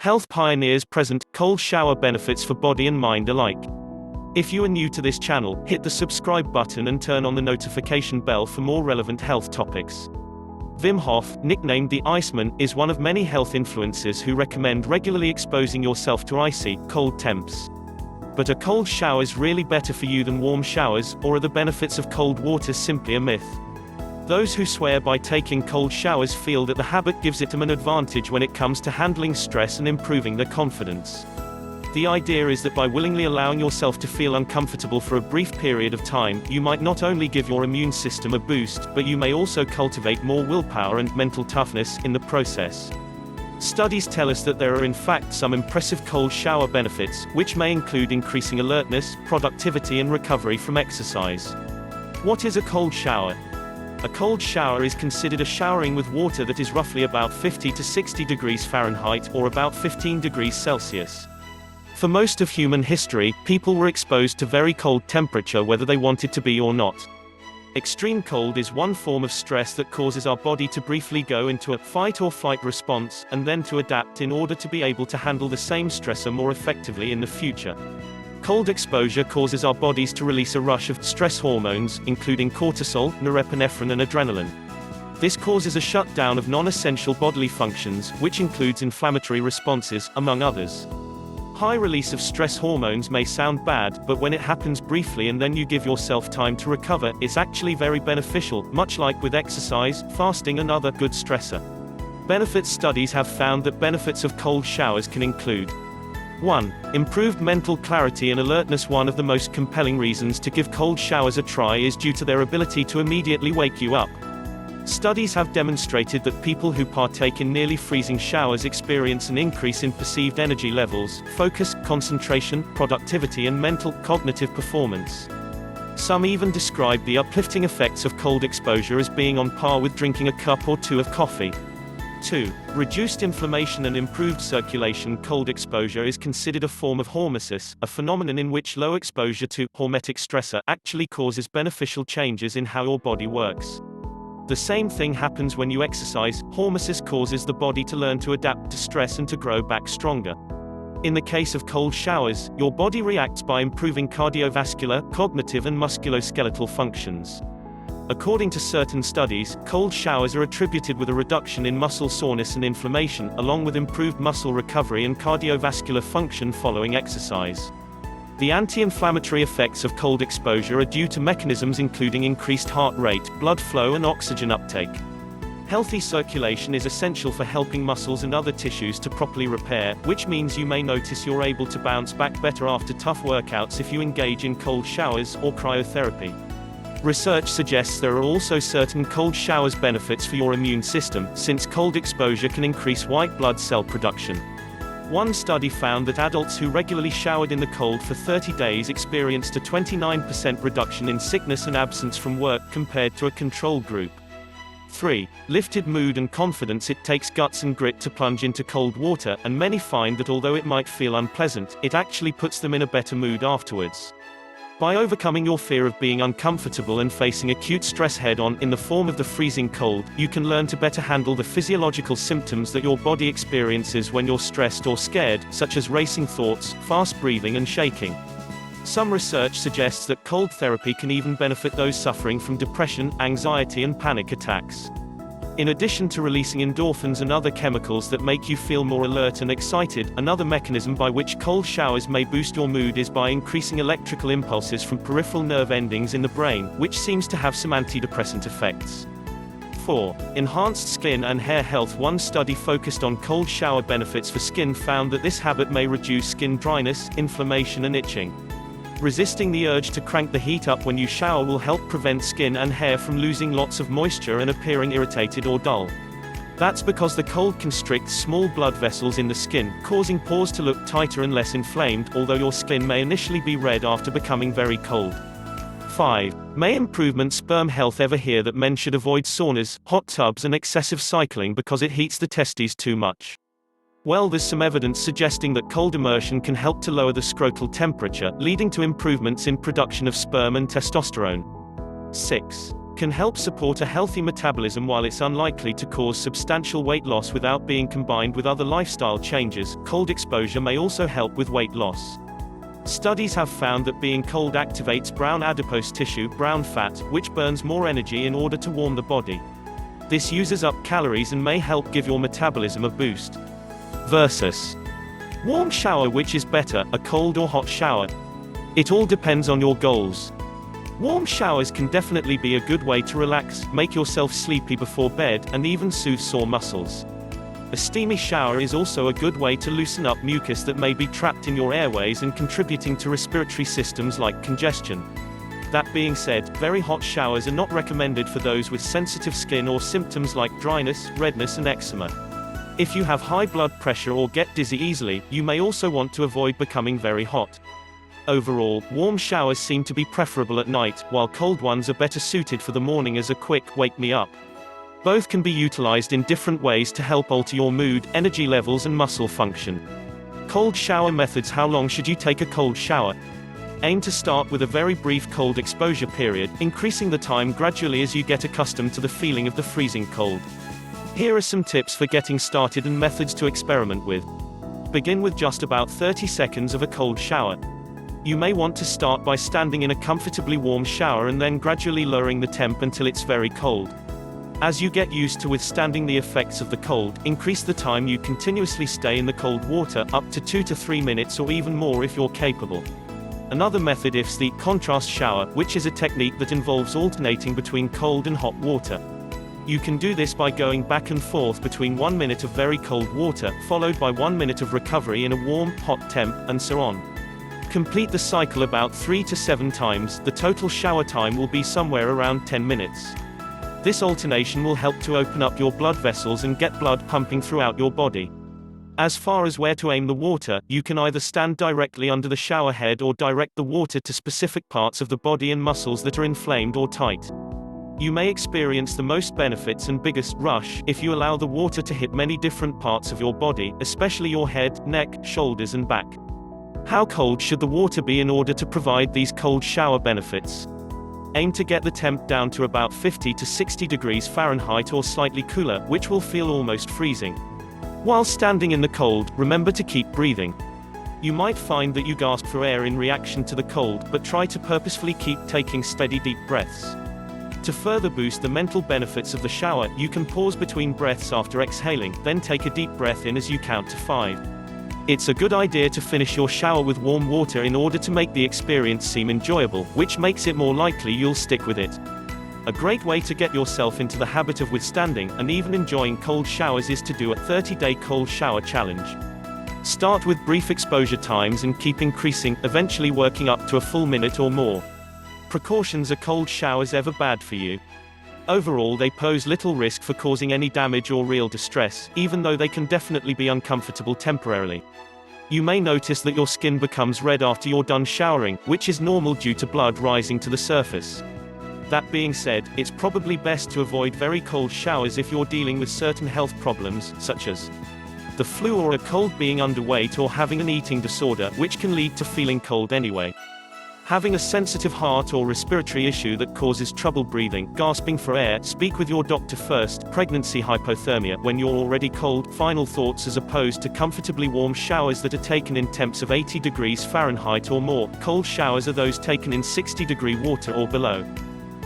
Health pioneers present cold shower benefits for body and mind alike. If you are new to this channel, hit the subscribe button and turn on the notification bell for more relevant health topics. Wim Hof, nicknamed the Iceman, is one of many health influencers who recommend regularly exposing yourself to icy, cold temps. But are cold showers really better for you than warm showers, or are the benefits of cold water simply a myth? Those who swear by taking cold showers feel that the habit gives them an advantage when it comes to handling stress and improving their confidence. The idea is that by willingly allowing yourself to feel uncomfortable for a brief period of time, you might not only give your immune system a boost, but you may also cultivate more willpower and mental toughness in the process. Studies tell us that there are in fact some impressive cold shower benefits, which may include increasing alertness, productivity and recovery from exercise. What is a cold shower? A cold shower is considered a showering with water that is roughly about 50 to 60 degrees Fahrenheit, or about 15 degrees Celsius. For most of human history, people were exposed to very cold temperature whether they wanted to be or not. Extreme cold is one form of stress that causes our body to briefly go into a fight or flight response, and then to adapt in order to be able to handle the same stressor more effectively in the future. Cold exposure causes our bodies to release a rush of stress hormones, including cortisol, norepinephrine and adrenaline. This causes a shutdown of non-essential bodily functions, which includes inflammatory responses, among others. High release of stress hormones may sound bad, but when it happens briefly and then you give yourself time to recover, it's actually very beneficial, much like with exercise, fasting and other good stressor. Benefits studies have found that benefits of cold showers can include 1. Improved mental clarity and alertness. One of the most compelling reasons to give cold showers a try is due to their ability to immediately wake you up. Studies have demonstrated that people who partake in nearly freezing showers experience an increase in perceived energy levels, focus, concentration, productivity and mental, cognitive performance. Some even describe the uplifting effects of cold exposure as being on par with drinking a cup or two of coffee. 2. Reduced inflammation and improved circulation. Cold exposure is considered a form of hormesis, a phenomenon in which low exposure to hormetic stressor actually causes beneficial changes in how your body works. The same thing happens when you exercise. Hormesis causes the body to learn to adapt to stress and to grow back stronger. In the case of cold showers, your body reacts by improving cardiovascular, cognitive and musculoskeletal functions. According to certain studies, cold showers are attributed with a reduction in muscle soreness and inflammation, along with improved muscle recovery and cardiovascular function following exercise. The anti-inflammatory effects of cold exposure are due to mechanisms including increased heart rate, blood flow and oxygen uptake. Healthy circulation is essential for helping muscles and other tissues to properly repair, which means you may notice you're able to bounce back better after tough workouts if you engage in cold showers or cryotherapy. Research suggests there are also certain cold showers benefits for your immune system, since cold exposure can increase white blood cell production. One study found that adults who regularly showered in the cold for 30 days experienced a 29% reduction in sickness and absence from work compared to a control group. 3. Lifted mood and confidence. It takes guts and grit to plunge into cold water, and many find that although it might feel unpleasant, it actually puts them in a better mood afterwards. By overcoming your fear of being uncomfortable and facing acute stress head-on, in the form of the freezing cold, you can learn to better handle the physiological symptoms that your body experiences when you're stressed or scared, such as racing thoughts, fast breathing and shaking. Some research suggests that cold therapy can even benefit those suffering from depression, anxiety and panic attacks. In addition to releasing endorphins and other chemicals that make you feel more alert and excited, another mechanism by which cold showers may boost your mood is by increasing electrical impulses from peripheral nerve endings in the brain, which seems to have some antidepressant effects. 4. Enhanced skin and hair health. One study focused on cold shower benefits for skin found that this habit may reduce skin dryness, inflammation and itching. Resisting the urge to crank the heat up when you shower will help prevent skin and hair from losing lots of moisture and appearing irritated or dull. That's because the cold constricts small blood vessels in the skin, causing pores to look tighter and less inflamed, although your skin may initially be red after becoming very cold. 5. May improvement sperm health. Ever hear that men should avoid saunas, hot tubs and excessive cycling because it heats the testes too much? Well, there's some evidence suggesting that cold immersion can help to lower the scrotal temperature, leading to improvements in production of sperm and testosterone. 6. can help support a healthy metabolism. While it's unlikely to cause substantial weight loss without being combined with other lifestyle changes, cold exposure may also help with weight loss. Studies have found that being cold activates brown adipose tissue, brown fat, which burns more energy in order to warm the body. This uses up calories and may help give your metabolism a boost. Versus warm shower, which is better, a cold or hot shower? It all depends on your goals. Warm showers can definitely be a good way to relax, make yourself sleepy before bed, and even soothe sore muscles. A steamy shower is also a good way to loosen up mucus that may be trapped in your airways and contributing to respiratory systems like congestion. That being said, very hot showers are not recommended for those with sensitive skin or symptoms like dryness, redness, and eczema. If you have high blood pressure or get dizzy easily, you may also want to avoid becoming very hot. Overall, warm showers seem to be preferable at night, while cold ones are better suited for the morning as a quick wake me up. Both can be utilized in different ways to help alter your mood, energy levels, and muscle function. Cold shower methods. How long should you take a cold shower? Aim to start with a very brief cold exposure period, increasing the time gradually as you get accustomed to the feeling of the freezing cold. Here are some tips for getting started and methods to experiment with. Begin with just about 30 seconds of a cold shower. You may want to start by standing in a comfortably warm shower and then gradually lowering the temp until it's very cold. As you get used to withstanding the effects of the cold, increase the time you continuously stay in the cold water, up to 2 to 3 minutes or even more if you're capable. Another method is the contrast shower, which is a technique that involves alternating between cold and hot water. You can do this by going back and forth between 1 minute of very cold water, followed by 1 minute of recovery in a warm, hot temp, and so on. Complete the cycle about 3 to 7 times. The total shower time will be somewhere around 10 minutes. This alternation will help to open up your blood vessels and get blood pumping throughout your body. As far as where to aim the water, you can either stand directly under the shower head or direct the water to specific parts of the body and muscles that are inflamed or tight. You may experience the most benefits and biggest rush if you allow the water to hit many different parts of your body, especially your head, neck, shoulders, and back. How cold should the water be in order to provide these cold shower benefits? Aim to get the temp down to about 50 to 60 degrees Fahrenheit or slightly cooler, which will feel almost freezing. While standing in the cold, remember to keep breathing. You might find that you gasp for air in reaction to the cold, but try to purposefully keep taking steady deep breaths. To further boost the mental benefits of the shower, you can pause between breaths after exhaling, then take a deep breath in as you count to 5. It's a good idea to finish your shower with warm water in order to make the experience seem enjoyable, which makes it more likely you'll stick with it. A great way to get yourself into the habit of withstanding and even enjoying cold showers is to do a 30-day cold shower challenge. Start with brief exposure times and keep increasing, eventually working up to a full minute or more. Precautions. Are cold showers ever bad for you? Overall, they pose little risk for causing any damage or real distress, even though they can definitely be uncomfortable temporarily. You may notice that your skin becomes red after you're done showering, which is normal due to blood rising to the surface. That being said, it's probably best to avoid very cold showers if you're dealing with certain health problems, such as the flu or a cold, being underweight, or having an eating disorder, which can lead to feeling cold anyway. Having a sensitive heart or respiratory issue that causes trouble breathing, gasping for air, speak with your doctor first. Pregnancy hypothermia, when you're already cold. Final thoughts. As opposed to comfortably warm showers that are taken in temps of 80 degrees Fahrenheit or more, cold showers are those taken in 60-degree water or below.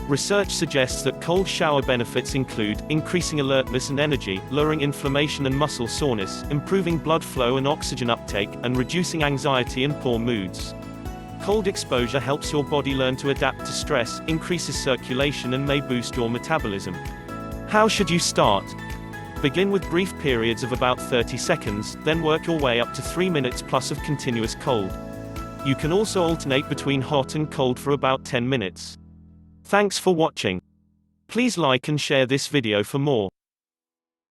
Research suggests that cold shower benefits include increasing alertness and energy, lowering inflammation and muscle soreness, improving blood flow and oxygen uptake, and reducing anxiety and poor moods. Cold exposure helps your body learn to adapt to stress, increases circulation, and may boost your metabolism. How should you start? Begin with brief periods of about 30 seconds, then work your way up to 3 minutes plus of continuous cold. You can also alternate between hot and cold for about 10 minutes. Thanks for watching. Please like and share this video for more.